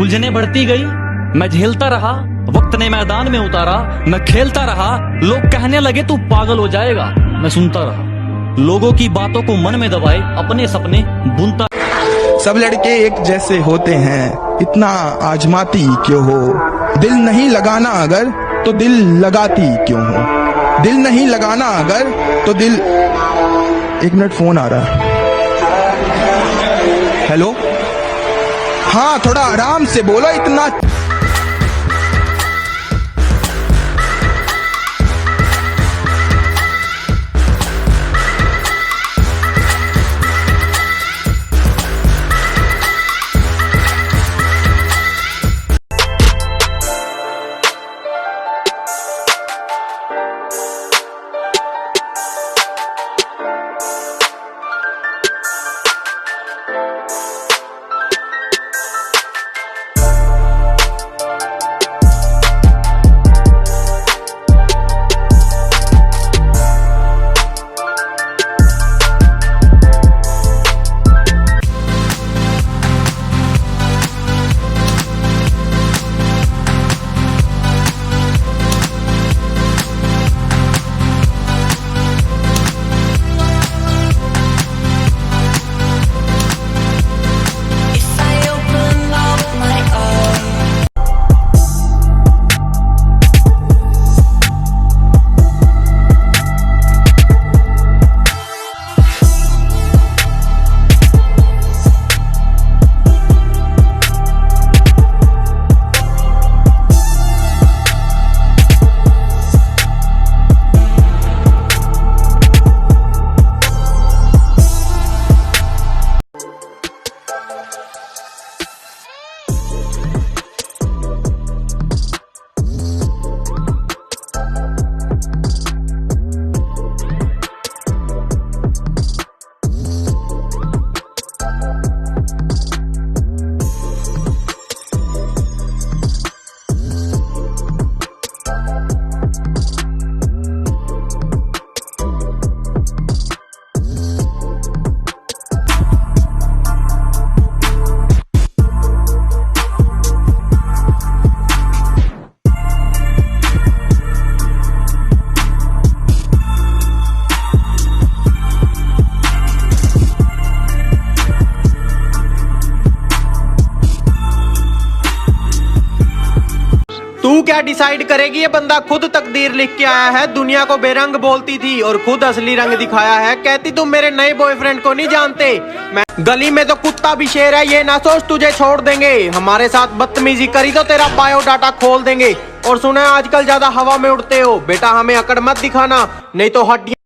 उलझने बढ़ती गई, मैं झेलता रहा, वक्त ने मैदान में उतारा, मैं खेलता रहा। लोग कहने लगे तू पागल हो जाएगा, मैं सुनता रहा। लोगों की बातों को मन में दबाए अपने सपने बुनता। सब लड़के एक जैसे होते हैं, इतना आजमाती क्यों हो? दिल नहीं लगाना अगर तो दिल लगाती क्यों हो? दिल नहीं लगाना अगर तो दिल। एक मिनट, फोन आ रहा है। हेलो, हाँ थोड़ा आराम से बोलो, इतना। तू क्या डिसाइड करेगी? ये बंदा खुद तकदीर लिख के आया है। दुनिया को बेरंग बोलती थी और खुद असली रंग दिखाया है। कहती तुम मेरे नए बॉयफ्रेंड को नहीं जानते। मैं गली में तो कुत्ता भी शेर है, ये ना सोच तुझे छोड़ देंगे। हमारे साथ बदतमीजी करी तो तेरा बायोडाटा खोल देंगे। और सुना है आजकल ज्यादा हवा में उड़ते हो, बेटा हमें अकड़ मत दिखाना, नहीं तो हड्डियां।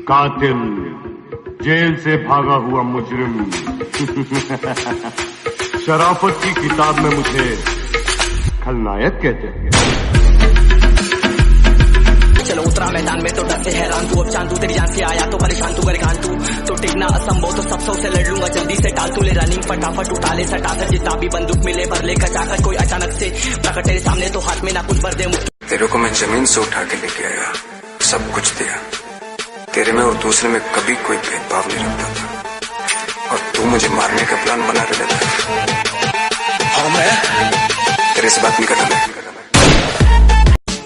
कातिल, जेल से भागा हुआ मुजरिम। शराफत की किताब में मुझे खलनायक कहते हैं। चलो उतरा मैदान में तो डर से हैरान तू, अब चांद तू तेरी जान से आया तो परेशान तू, परेशान तू तो टिकना असंभव, तो सब से लड़ लूंगा जल्दी से। टाल तू ले रनिंग फटाफट, उठा ले सटासट, जितना भी बंदूक मिले भर ले खचाखच। कोई अचानक से प्रकट तेरे सामने तो हाथ में ना कुछ भर दे। तेरे को मैं जमीन से उठा के लेके आया, सब कुछ दिया। तेरे में और दूसरे में कभी कोई भेदभाव नहीं रखता था, और तू मुझे मारने का प्लान बना रहे था। हाँ मैं तेरे से बात नहीं करना।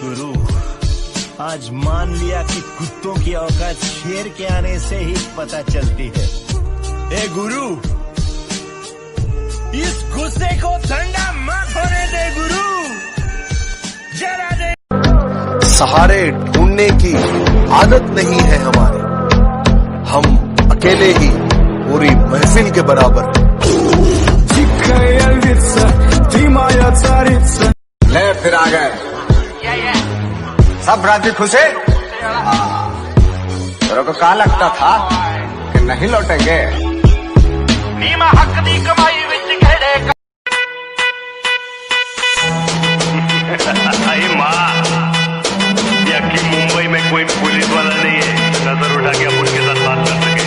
गुरु, आज मान लिया कि कुत्तों की औकात शेर के आने से ही पता चलती है। ए गुरु, इस गुस्से को ठंडा मत होने दे गुरु, जरा दे। सहारे ढूंढने की आदत नहीं है हमारे, हम अकेले ही पूरी महफिल के बराबर हैं। ले फिर आ गए सब राजी खुश है। तेरे को कहा लगता था कि नहीं लौटेंगे, अरे माँ, यकीन मुंबई में कोई पुलिस वाला नहीं है नजर उठा के अपन के साथ बात कर सके।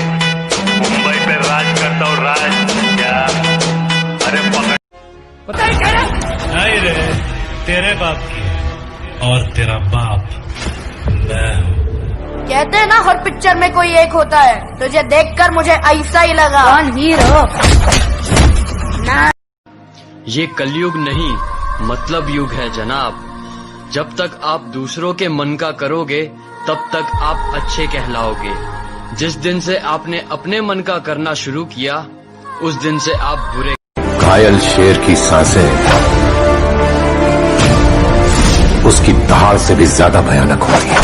मुंबई पे राज करता हूँ, राज क्या? अरे पकड़ नहीं रे, तेरे बाप की और तेरा बाप मैं हूँ। कहते हैं ना हर पिक्चर में कोई एक होता है, तुझे देखकर मुझे ऐसा ही लगा। कौन हीरो? ये कलयुग नहीं मतलब युग है जनाब। जब तक आप दूसरों के मन का करोगे तब तक आप अच्छे कहलाओगे। जिस दिन से आपने अपने मन का करना शुरू किया उस दिन से आप बुरे। घायल शेर की सांसें उसकी दहाड़ से भी ज्यादा भयानक होती है।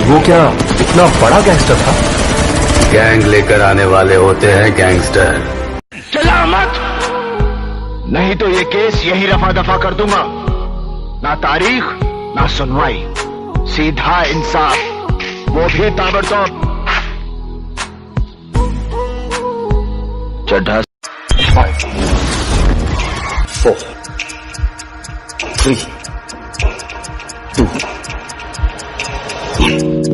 वो क्या इतना बड़ा गैंगस्टर था? गैंग लेकर आने वाले होते हैं गैंगस्टर। चला मत, नहीं तो ये केस यही रफा दफा कर दूंगा। ना तारीख ना सुनवाई, सीधा इंसाफ, वो भी ताबड़तोड़। Chadha 5 4 3 2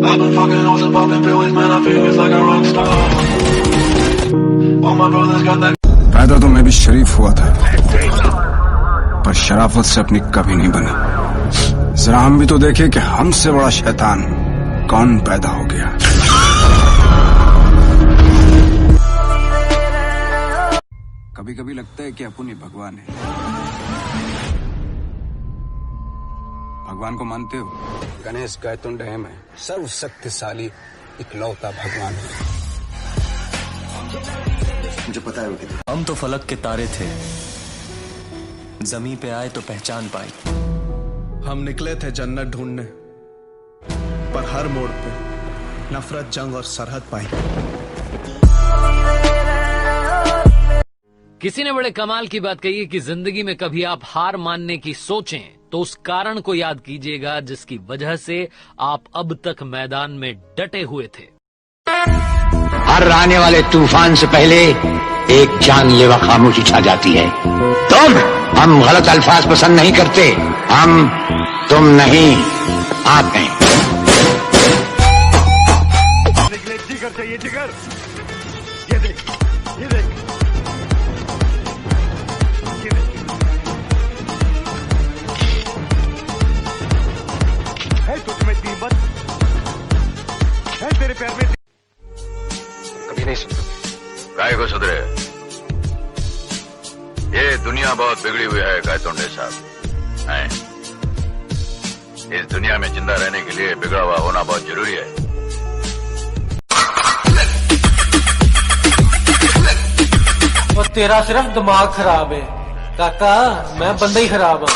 I've been fucking hoes and popping pills, man, I feel it's like a rock star. All my brothers got that. पैदा तो मैं भी शरीफ हुआ था पर शराफत से अपनी कभी नहीं बनी। जरा हम भी तो देखे कि हमसे बड़ा शैतान कौन पैदा हो गया। कभी कभी लगता है कि अपन ही भगवान है। भगवान को मानते हो? गणेश गायतुंड है मैं, सर्वशक्तिशाली इकलौता भगवान है। मुझे पता है वो कितना। हम तो फलक के तारे थे, जमीन पे आए तो पहचान पाई। हम निकले थे जन्नत ढूंढने पर हर मोड़ पे नफरत, जंग और सरहद पाई। किसी ने बड़े कमाल की बात कही है कि जिंदगी में कभी आप हार मानने की सोचें तो उस कारण को याद कीजिएगा जिसकी वजह से आप अब तक मैदान में डटे हुए थे। हर आने वाले तूफान से पहले एक जानलेवा खामोशी छा जाती है। हम गलत अल्फाज पसंद नहीं करते, हम तुम नहीं आप हैं। जिगर चाहिए जिगर, ये देख, ये देख, ये देख। है तुझ में तीबत, है तेरे पैर में। कभी नहीं सुना। काय को सुधरे? ये दुनिया बहुत बिगड़ी हुई है गायतोंडे साहब। इस दुनिया में जिंदा रहने के लिए बिगड़ा हुआ होना बहुत जरूरी है। और तेरा सिर्फ दिमाग खराब है काका, मैं बंदा ही खराब हूँ।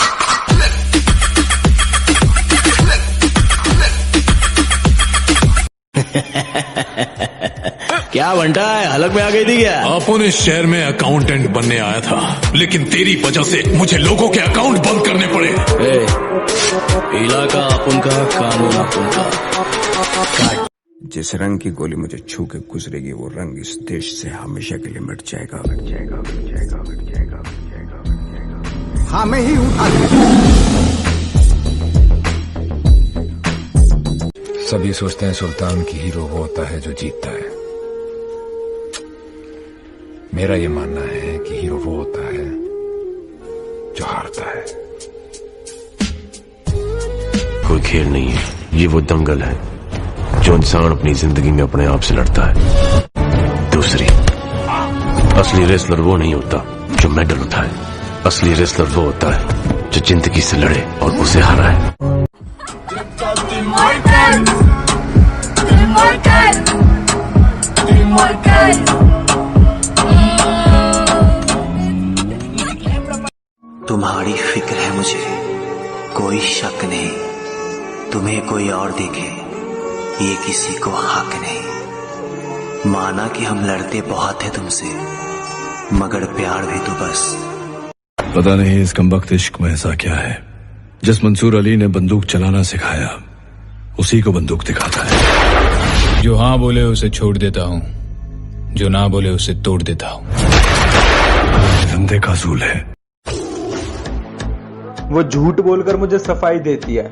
क्या बंटा है, हलक में आ गई थी क्या? अपन इस शहर में अकाउंटेंट बनने आया था, लेकिन तेरी वजह से मुझे लोगों के अकाउंट बंद करने पड़े। इलाका अपन का, कानून अपन का। जिस रंग की गोली मुझे छू के गुजरेगी वो रंग इस देश से हमेशा के लिए मिट जाएगा, मिट जाएगा, मिट जाएगा, मिट जाएगा, मिट जाएगा, मिट जाएगा। हाँ मैं ही उठा। सभी सोचते हैं सुल्तान की हीरो वो होता है जो जीतता है। मेरा ये मानना है कि हीरो वो होता है जो हारता है। कोई खेल नहीं है, ये वो दंगल है जो इंसान अपनी जिंदगी में अपने आप से लड़ता है। दूसरी, असली रेसलर वो नहीं होता जो मेडल उठाए, असली रेसलर वो होता है जो जिंदगी से लड़े और उसे हराए। तुम्हारी फिक्र है मुझे, कोई शक नहीं। तुम्हें कोई और देखे ये किसी को हक नहीं। माना कि हम लड़ते बहुत है तुमसे, मगर प्यार भी तो बस। पता नहीं इस कमबख्त इश्क में ऐसा क्या है, जिस मंसूर अली ने बंदूक चलाना सिखाया उसी को बंदूक दिखाता है। जो हाँ बोले उसे छोड़ देता हूँ, जो ना बोले उसे तोड़ देता हूँ। धंधे का असूल है। वो झूठ बोलकर मुझे सफाई देती है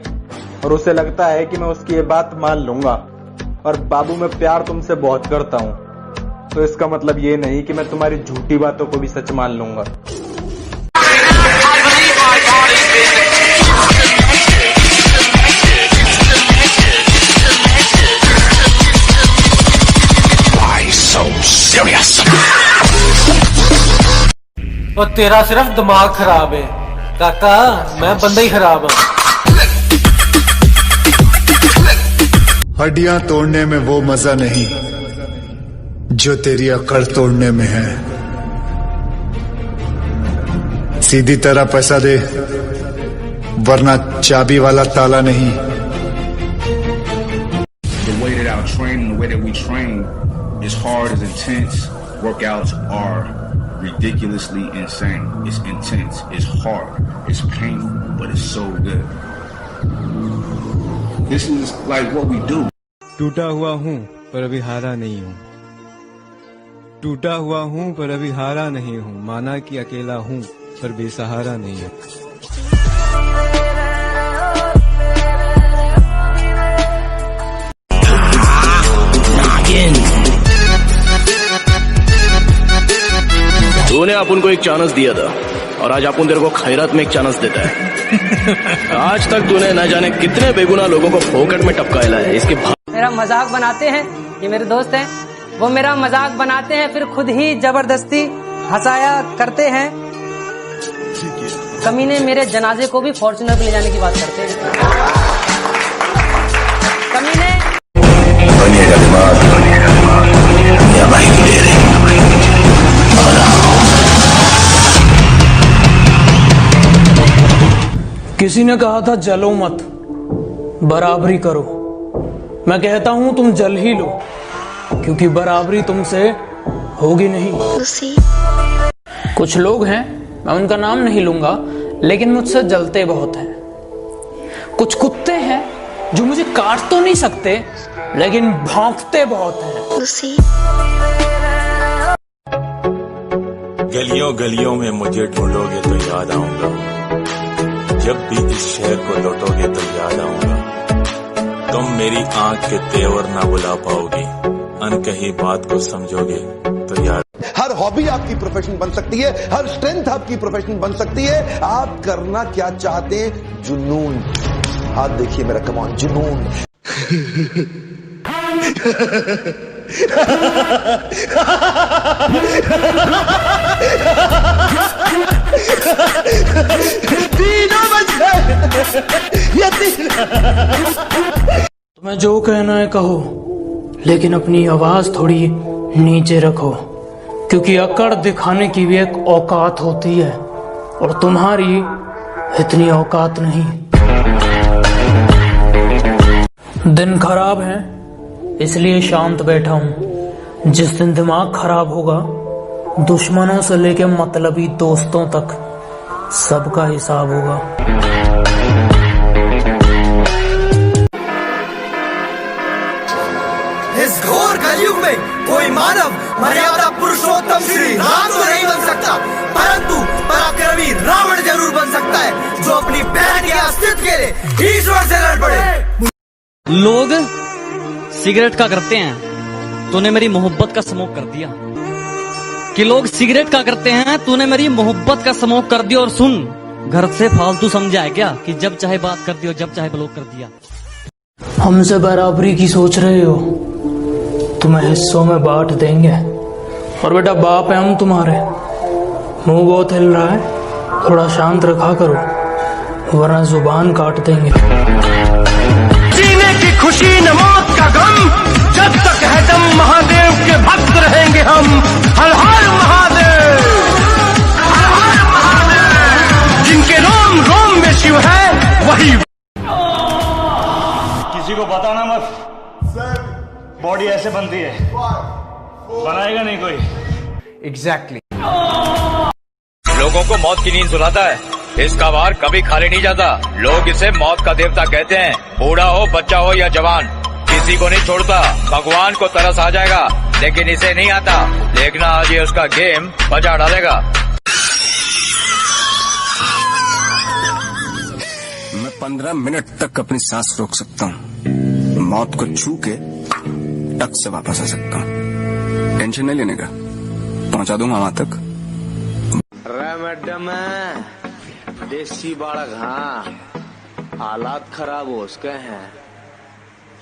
और उसे लगता है कि मैं उसकी ये बात मान लूंगा। और बाबू, मैं प्यार तुमसे बहुत करता हूँ, तो इसका मतलब ये नहीं कि मैं तुम्हारी झूठी बातों को भी सच मान लूंगा। और तेरा सिर्फ दिमाग खराब है काका, मैं बंदा ही खराब हूँ। हड्डियां तोड़ने में वो मजा नहीं जो तेरी अकड़ तोड़ने में है। सीधी तरह पैसा दे, वरना चाबी वाला ताला नहीं। The way that our training, the way that we train is hard, is intense. Workouts are ridiculously insane. It's intense, it's hard, it's painful, but it's so good. This is like what we do. टूटा हुआ हूँ पर अभी हारा नहीं हूँ। टूटा हुआ हूँ पर अभी हारा नहीं हूँ। माना कि अकेला हूँ पर बेसहारा नहीं हूँ। तूने अपन को एक चांस दिया था और आज अपन तेरे को खैरात में एक चांस देता है। आज तक तूने न जाने कितने बेगुनाह लोगों को फोकट में टपकाया है। इसके मेरा मजाक बनाते हैं, ये मेरे दोस्त हैं, वो मेरा मजाक बनाते हैं, फिर खुद ही जबरदस्ती हंसाया करते हैं। कमीने मेरे जनाजे को भी फॉर्च्यूनर पे ले जाने की बात करते हैं। कमीने बनिएगा दिमाग या भाई की डेरे। किसी ने कहा था जलो मत, बराबरी करो। मैं कहता हूं तुम जल ही लो, क्योंकि बराबरी तुमसे होगी नहीं। कुछ लोग हैं, मैं उनका नाम नहीं लूंगा, लेकिन मुझसे जलते बहुत हैं। कुछ कुत्ते हैं जो मुझे काट तो नहीं सकते, लेकिन भौंकते बहुत हैं। गलियों गलियों में मुझे ढूंढोगे तो याद आऊंगा। जब भी इस शहर को लौटोगे तो याद आऊंगा। तुम मेरी आंख के तेवर ना बुला पाओगे, अनकही बात को समझोगे तो याद। हर हॉबी आपकी प्रोफेशन बन सकती है, हर स्ट्रेंथ आपकी प्रोफेशन बन सकती है। आप करना क्या चाहते हैं? जुनून। हाथ देखिए मेरा, कमान जुनून। तुम्हें जो कहना है कहो, लेकिन अपनी आवाज थोड़ी नीचे रखो, क्योंकि अकड़ दिखाने की भी एक औकात होती है और तुम्हारी इतनी औकात नहीं। दिन खराब है इसलिए शांत बैठा हूं। जिस दिन दिमाग खराब होगा, दुश्मनों से लेके मतलबी दोस्तों तक सबका हिसाब होगा। इस घोर कलयुग में कोई मानव मर्यादा पुरुषोत्तम श्री राम तो नहीं बन सकता, परंतु पराक्रमी रावण जरूर बन सकता है, जो अपनी बहन के अस्तित्व के लिए ईश्वर से लड़ पड़े। लोग सिगरेट का करते हैं, तूने मेरी मोहब्बत का स्मोक कर दिया। कि लोग सिगरेट का करते हैं, तूने मेरी मोहब्बत का स्मोक कर दिया। और सुन, घर से फालतू समझा है क्या कि जब चाहे बात कर दियो, जब चाहे ब्लॉक कर दिया। हमसे बराबरी की सोच रहे हो, तुम्हें हिस्सों में बांट देंगे। और बेटा बाप है हम तुम्हारे। मुंह बहुत हिल रहा है, थोड़ा शांत रखा करो, वरना जुबान काट देंगे। जीने की खुशी न मौत का गम, जब तक है दम महादेव के भक्त रहेंगे हम। हर हर महादेव, हर हर महादेव। जिनके रोम रोम में शिव है वही। किसी को बताना मत, बॉडी ऐसे बनती है, बनाएगा नहीं कोई। एग्जैक्टली। लोगों को मौत की नींद सुलाता है, इसका वार कभी खाली नहीं जाता। लोग इसे मौत का देवता कहते हैं। बूढ़ा हो, बच्चा हो या जवान, किसी को नहीं छोड़ता। भगवान को तरस आ जाएगा लेकिन इसे नहीं आता। देखना आज ये उसका गेम बजा डालेगा। मैं 15 मिनट तक अपनी सांस रोक सकता हूँ। मौत को छू के टक से वापस आ सकता हूँ। टेंशन नहीं लेने का, पहुंचा दूंगा वहां तक। मैडम देसी बालक, हाँ हालात खराब हो उसके हैं,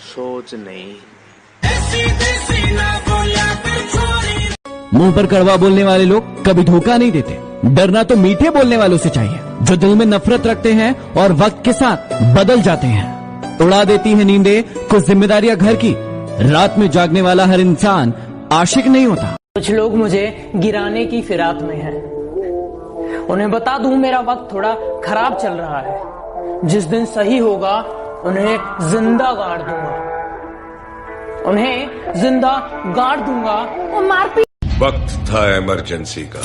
सोच नहीं। मुंह पर कड़वा बोलने वाले लोग कभी धोखा नहीं देते। डरना तो मीठे बोलने वालों से चाहिए, जो दिल में नफरत रखते हैं और वक्त के साथ बदल जाते हैं। उड़ा देती है नींदें कुछ जिम्मेदारियां घर की। रात में जागने वाला हर इंसान आशिक नहीं होता। कुछ लोग मुझे गिराने की फिराक में हैं। उन्हें बता दूं मेरा वक्त थोड़ा खराब चल रहा है। जिस दिन सही होगा उन्हें जिंदा गाड़ दूंगा, उन्हें जिंदा गाड़ दूंगा और मारपीट। वक्त था इमरजेंसी का,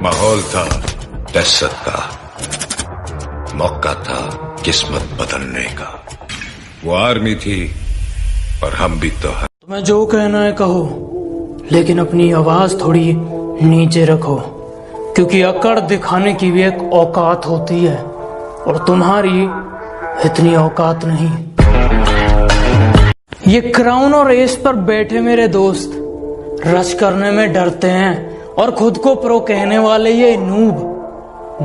माहौल था दहशत का, मौका था किस्मत बदलने का। वो आर्मी थी और हम भी तो हैं। तुम्हें जो कहना है कहो, लेकिन अपनी आवाज थोड़ी नीचे रखो, क्योंकि अकड़ दिखाने की भी एक औकात होती है और तुम्हारी इतनी औकात नहीं। ये क्राउन और रेस पर बैठे मेरे दोस्त रश करने में डरते हैं और खुद को प्रो कहने वाले ये नूब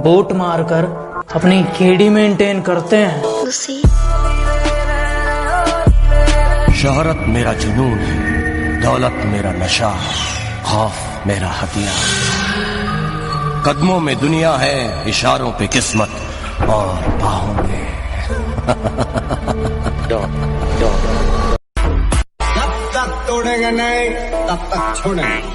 बोट मारकर अपनी केडी मेंटेन करते हैं। शोहरत मेरा जुनून है, दौलत मेरा नशा, खौफ मेरा हथियार। कदमों में दुनिया है, इशारों पे किस्मत और बाहों में जब तक तोड़ेंगे नहीं तब तक छोड़ेंगे।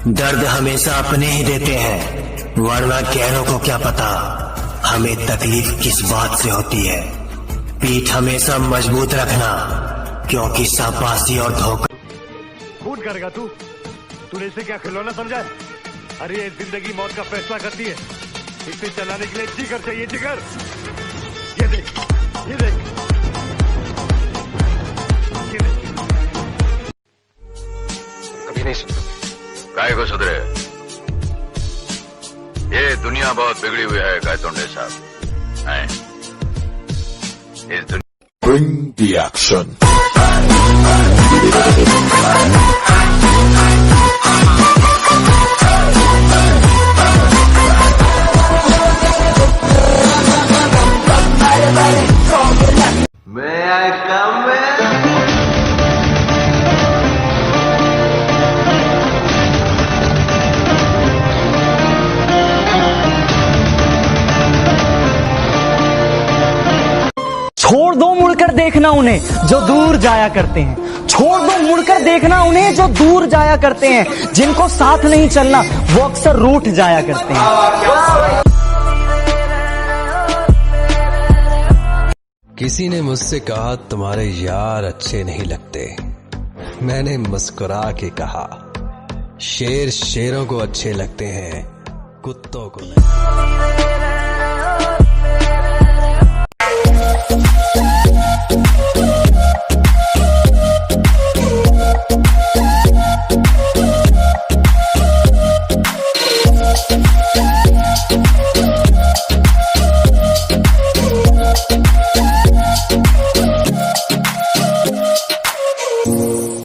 दर्द हमेशा अपने ही देते हैं, वरना गैरों को क्या पता हमें तकलीफ किस बात से होती है। पीठ हमेशा मजबूत रखना, क्योंकि शाबाशी और धोखा। खून करेगा तूने इसे क्या खिलौना समझा है? अरे ये जिंदगी मौत का फैसला करती है। इसे चलाने के लिए जिगर चाहिए, जिगर। ये देख, ये देख, ये देख। कभी नहीं सुधरे। काय को सुधरे? ये दुनिया बहुत बिगड़ी हुई है गायतोंडे साहब। हैं? इस दुनिया Bring the action. May I come in? छोड़ दो मुड़कर देखना उन्हें जो दूर जाया करते हैं। छोड़ दो मुड़कर देखना उन्हें जो दूर जाया करते हैं। जिनको साथ नहीं चलना वो अक्सर रूठ जाया करते हैं। किसी ने मुझसे कहा तुम्हारे यार अच्छे नहीं लगते। मैंने मुस्कुरा के कहा शेर शेरों को अच्छे लगते हैं, कुत्तों को नहीं।